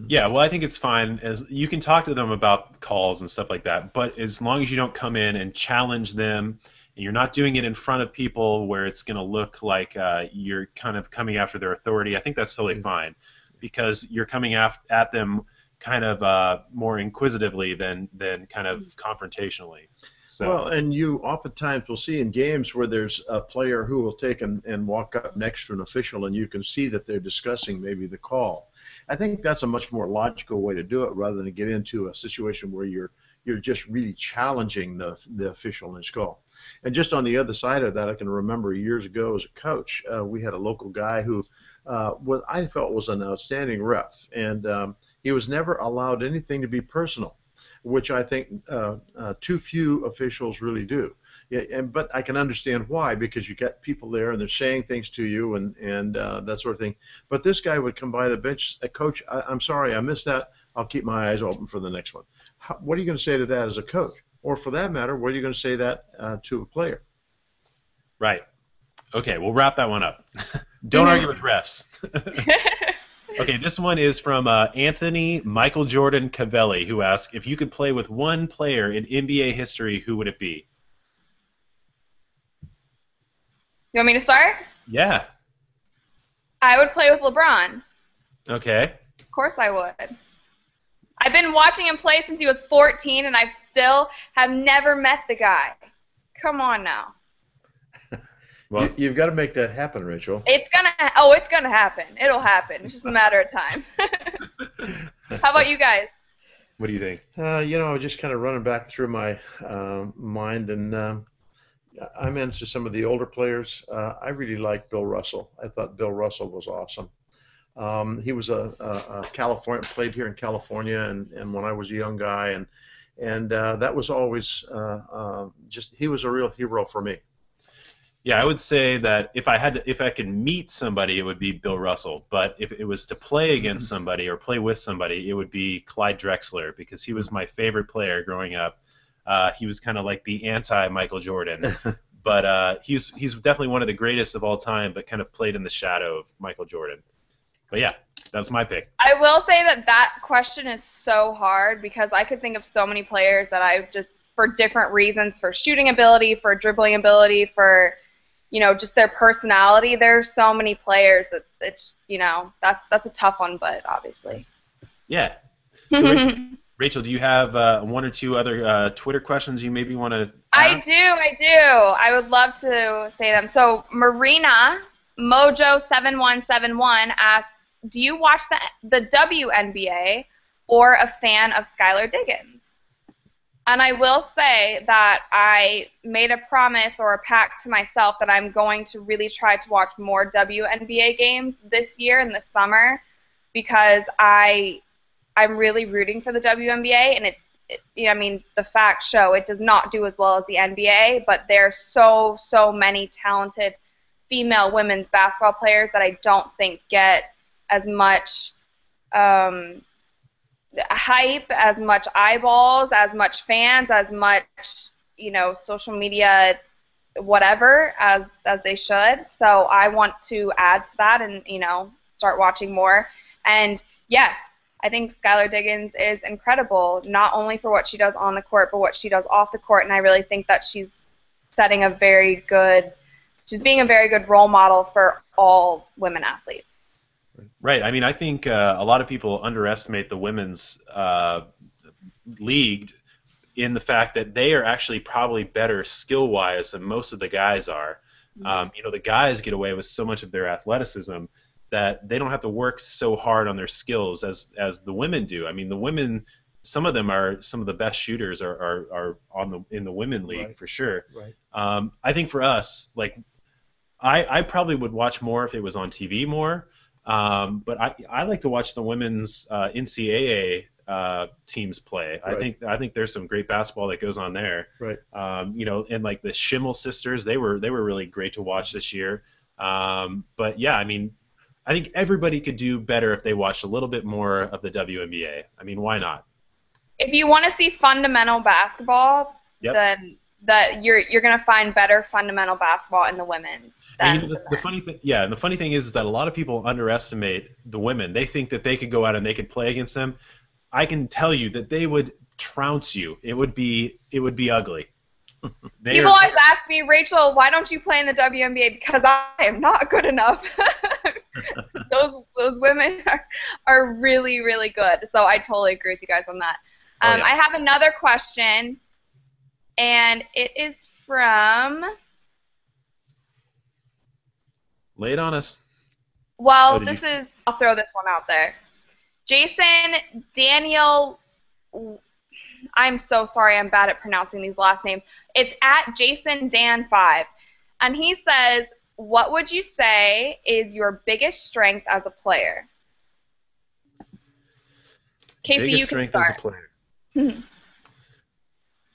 Yeah, well, I think it's fine as you can talk to them about calls and stuff like that, but as long as you don't come in and challenge them, and you're not doing it in front of people where it's going to look like you're kind of coming after their authority, I think that's totally fine, because you're coming at them kind of more inquisitively than kind of confrontationally. So. Well, and you oftentimes will see in games where there's a player who will take and walk up next to an official, and you can see that they're discussing maybe the call. I think that's a much more logical way to do it rather than to get into a situation where you're just really challenging the official in his call. And just on the other side of that, I can remember years ago as a coach, we had a local guy who I felt was an outstanding ref, and he was never allowed anything to be personal, which I think too few officials really do. Yeah, but I can understand why, because you got people there and they're saying things to you and that sort of thing. But this guy would come by the bench, Coach, I'm sorry, I missed that. I'll keep my eyes open for the next one. What are you going to say to that as a coach? Or for that matter, what are you going to say that to a player? Right. Okay, we'll wrap that one up. Don't argue with refs. Okay, this one is from Anthony Michael Jordan Cavelli, who asks, if you could play with one player in NBA history, who would it be? You want me to start? Yeah. I would play with LeBron. Okay. Of course I would. I've been watching him play since he was 14, and I still have never met the guy. Come on now. Well, you've got to make that happen, Rachel. It's gonna happen. It'll happen. It's just a matter of time. How about you guys? What do you think? You know, just kind of running back through my mind, and I mentioned some of the older players. I really liked Bill Russell. I thought Bill Russell was awesome. He was a California, played here in California, and when I was a young guy, and that was always just, he was a real hero for me. Yeah, I would say that if I could meet somebody, it would be Bill Russell. But if it was to play against somebody or play with somebody, it would be Clyde Drexler, because he was my favorite player growing up. He was kind of like the anti-Michael Jordan, but he's definitely one of the greatest of all time, but kind of played in the shadow of Michael Jordan. But yeah, that's my pick. I will say that question is so hard, because I could think of so many players that I've just, for different reasons, for shooting ability, for dribbling ability, for, you know, just their personality. There's so many players that it's, you know, that's a tough one, but obviously. Yeah. So Rachel, do you have one or two other Twitter questions you maybe want to ask? I do. I would love to say them. So Marina Mojo7171 asks, do you watch the WNBA or a fan of Skylar Diggins? And I will say that I made a promise or a pact to myself that I'm going to really try to watch more WNBA games this year in the summer, because I'm really rooting for the WNBA, and you know, I mean, the facts show it does not do as well as the NBA, but there's so many talented female women's basketball players that I don't think get as much hype, as much eyeballs, as much fans, as much, social media, whatever, as they should. So I want to add to that and, start watching more. And yes, I think Skylar Diggins is incredible, not only for what she does on the court, but what she does off the court. And I really think that she's being a very good role model for all women athletes. Right. I mean, I think a lot of people underestimate the women's league in the fact that they are actually probably better skill-wise than most of the guys are. The guys get away with so much of their athleticism that they don't have to work so hard on their skills as the women do. I mean, the women, some of them are some of the best shooters are in the women league, right, for sure. Right. I think for us, like, I probably would watch more if it was on TV more. But I like to watch the women's NCAA teams play. Right. I think there's some great basketball that goes on there. Right. And like the Schimmel sisters, they were really great to watch this year. But yeah, I mean, I think everybody could do better if they watched a little bit more of the WNBA. I mean, why not? If you want to see fundamental basketball, Yep. then that you're going to find better fundamental basketball in the women's. And the funny thing, yeah, and the funny thing is that a lot of people underestimate the women. They think that they could go out and they could play against them. I can tell you that they would trounce you. It would be ugly. People always ask me, Rachel, why don't you play in the WNBA? Because I am not good enough. Those women are really, really good. So I totally agree with you guys on that. Yeah. I have another question, and it is from... Lay it on us. Well, I'll throw this one out there. Jason Daniel, I'm so sorry, I'm bad at pronouncing these last names. It's at JasonDan5. And he says, what would you say is your biggest strength as a player? Casey, Biggest you can strength start. as a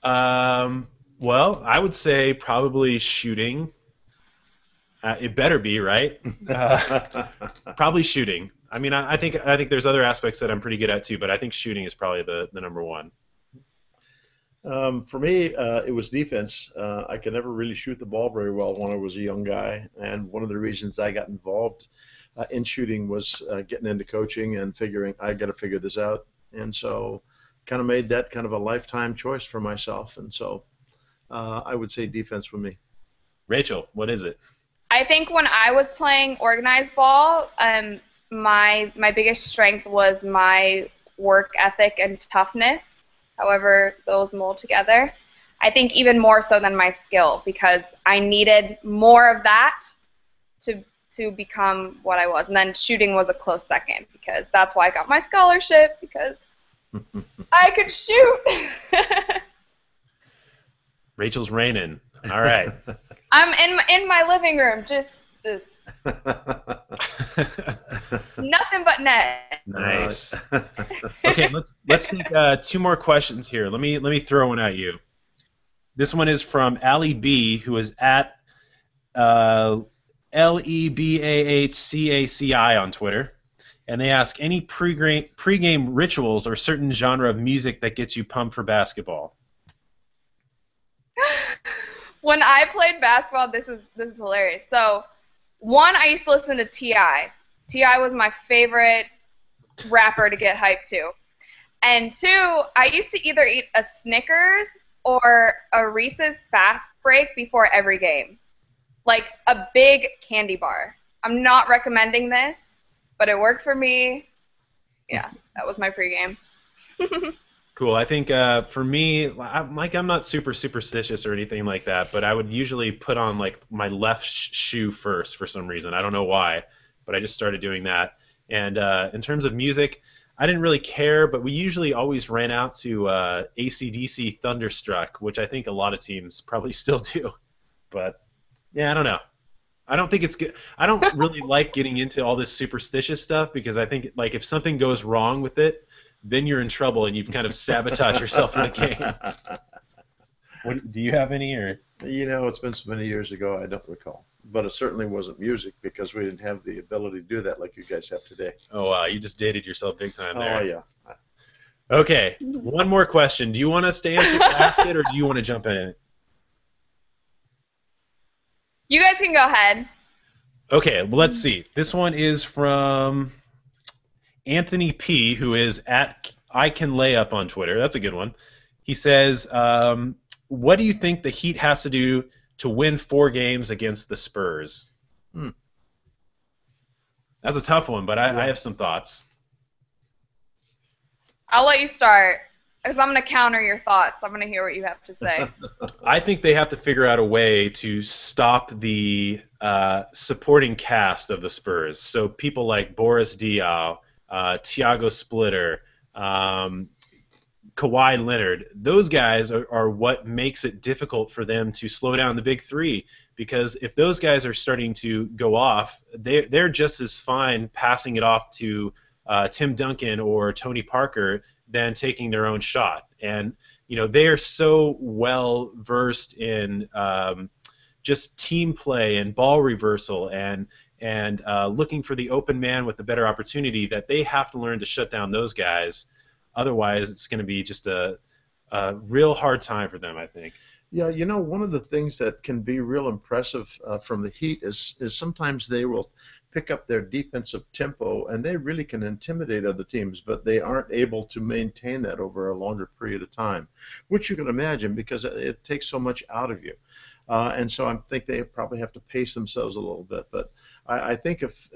player. Well, I would say probably shooting. It better be, right? Probably shooting. I mean, I think there's other aspects that I'm pretty good at too, but I think shooting is probably the number one. For me, it was defense. I could never really shoot the ball very well when I was a young guy, and one of the reasons I got involved in shooting was getting into coaching and figuring I got to figure this out, and so kind of made that kind of a lifetime choice for myself, and so I would say defense with me. Rachel, what is it? I think when I was playing organized ball, my biggest strength was my work ethic and toughness, however those mold together. I think even more so than my skill, because I needed more of that to become what I was. And then shooting was a close second, because that's why I got my scholarship, because I could shoot. Rachel's reigning. All right. I'm in my living room, just nothing but net. Nice. Okay, let's take 2 more questions here. Let me throw one at you. This one is from Allie B, who is at LEBAHCACI on Twitter, and they ask any pregame rituals or certain genre of music that gets you pumped for basketball. When I played basketball, this is hilarious. So, one, I used to listen to T.I. T.I. was my favorite rapper to get hyped to. And 2, I used to either eat a Snickers or a Reese's Fast Break before every game. Like a big candy bar. I'm not recommending this, but it worked for me. Yeah, that was my pregame. Cool. I think for me, I'm not super superstitious or anything like that, but I would usually put on like my left shoe first for some reason. I don't know why, but I just started doing that. And in terms of music, I didn't really care, but we usually always ran out to AC/DC Thunderstruck, which I think a lot of teams probably still do. But yeah, I don't know. I don't think it's good. I don't really like getting into all this superstitious stuff, because I think like if something goes wrong with it, then you're in trouble and you've kind of sabotaged yourself in the game. Do you have any? Or it's been so many years ago, I don't recall. But it certainly wasn't music, because we didn't have the ability to do that like you guys have today. Oh, you just dated yourself big time there. Oh, yeah. Okay, one more question. Do you want us to answer the basket, or do you want to jump in? You guys can go ahead. Okay, well, let's see. This one is from Anthony P, who is at I Can Layup on Twitter. That's a good one. He says, what do you think the Heat has to do to win 4 games against the Spurs? That's a tough one, but I have some thoughts. I'll let you start, because I'm going to counter your thoughts. I'm going to hear what you have to say. I think they have to figure out a way to stop the supporting cast of the Spurs. So people like Boris Diaw, Thiago Splitter, Kawhi Leonard, those guys are what makes it difficult for them to slow down the big three. Because if those guys are starting to go off, they're just as fine passing it off to Tim Duncan or Tony Parker than taking their own shot. And they are so well versed in just team play and ball reversal and looking for the open man with the better opportunity that they have to learn to shut down those guys. Otherwise, it's going to be just a real hard time for them, I think. Yeah, one of the things that can be real impressive from the Heat is sometimes they will pick up their defensive tempo, and they really can intimidate other teams, but they aren't able to maintain that over a longer period of time, which you can imagine because it takes so much out of you. And so I think they probably have to pace themselves a little bit. But I think if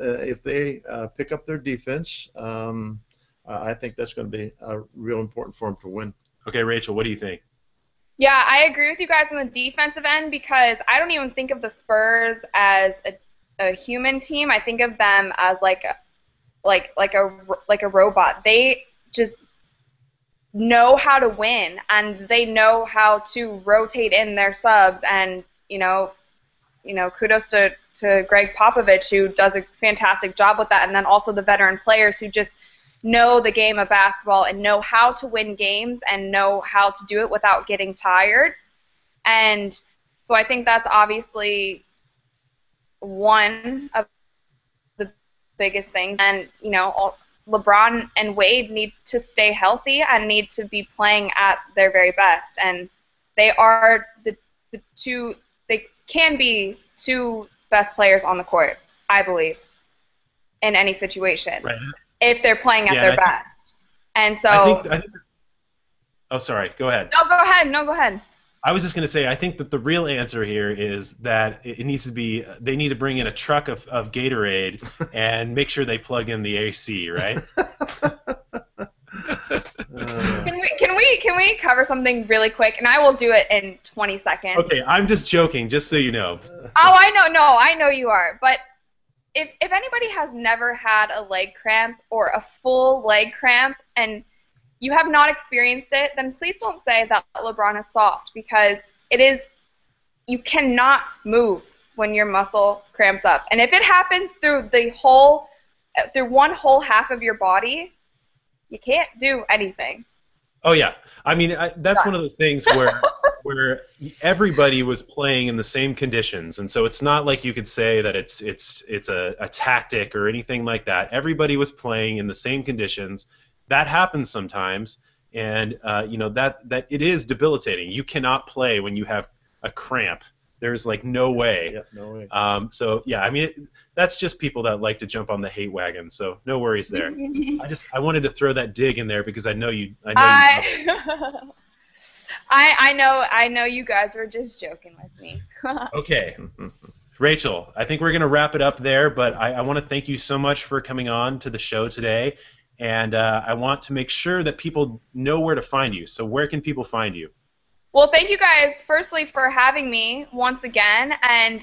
they pick up their defense, I think that's going to be real important for them to win. Okay, Rachel, what do you think? Yeah, I agree with you guys on the defensive end because I don't even think of the Spurs as a human team. I think of them as like a robot. They just know how to win, and they know how to rotate in their subs. And kudos to Greg Popovich, who does a fantastic job with that, and then also the veteran players who just know the game of basketball and know how to win games and know how to do it without getting tired. And so I think that's obviously one of the biggest things. And, LeBron and Wade need to stay healthy and need to be playing at their very best. And they are the two, they can be 2 best players on the court, I believe, in any situation. Right. If they're playing at their best. And so I think oh, sorry. Go ahead. No, go ahead. No, go ahead. I was just going to say, I think that the real answer here is that it needs to be, they need to bring in a truck of Gatorade and make sure they plug in the AC, right? Can we cover something really quick? And I will do it in 20 seconds. Okay, I'm just joking, just so you know. Oh, I know. No, I know you are. But if anybody has never had a leg cramp or a full leg cramp and you have not experienced it, then please don't say that LeBron is soft, because it is. You cannot move when your muscle cramps up, and if it happens through one whole half of your body, you can't do anything. Oh yeah, I mean that's one of those things where everybody was playing in the same conditions, and so it's not like you could say that it's a tactic or anything like that. Everybody was playing in the same conditions. That happens sometimes, and that it is debilitating. You cannot play when you have a cramp. There's like no way. Yep, no way. So yeah, I mean that's just people that like to jump on the hate wagon. So no worries there. I wanted to throw that dig in there because I know you. I know you guys were just joking with me. Okay. Rachel, I think we're going to wrap it up there, but I want to thank you so much for coming on to the show today. And I want to make sure that people know where to find you. So where can people find you? Well, thank you guys, firstly, for having me once again. And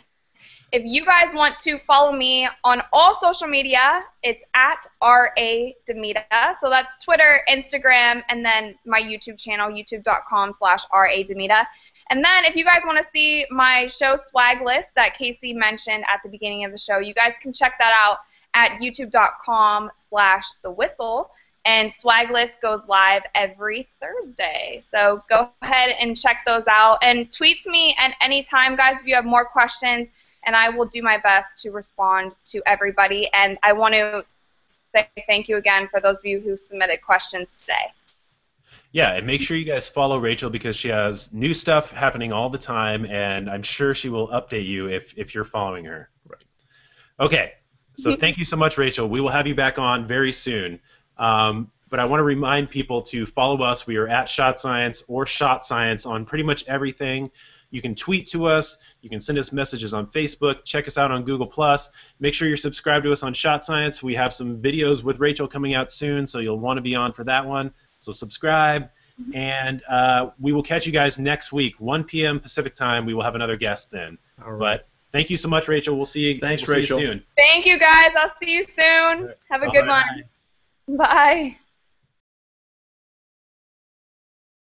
if you guys want to follow me on all social media, it's at Ncaa DeMita. So that's Twitter, Instagram, and then my YouTube channel, youtube.com/Ncaa DeMita. And then if you guys want to see my show swag list that Casey mentioned at the beginning of the show, you guys can check that out at youtube.com/thewhistle, and swag list goes live every Thursday. So go ahead and check those out, and tweet me at any time, guys, if you have more questions, and I will do my best to respond to everybody. And I want to say thank you again for those of you who submitted questions today. Yeah, and make sure you guys follow Rachel because she has new stuff happening all the time, and I'm sure she will update you if you're following her. Right. Okay, so thank you so much, Rachel. We will have you back on very soon. But I want to remind people to follow us. We are at Shot Science or Shot Science on pretty much everything. You can tweet to us. You can send us messages on Facebook. Check us out on Google+. Make sure you're subscribed to us on Shot Science. We have some videos with Rachel coming out soon, so you'll want to be on for that one. So subscribe. And we will catch you guys next week, 1 p.m. Pacific time. We will have another guest then. All right. But thank you so much, Rachel. We'll see you. Thanks, we'll Rachel. See you soon. Thank you, guys. I'll see you soon. Have a good one. Bye.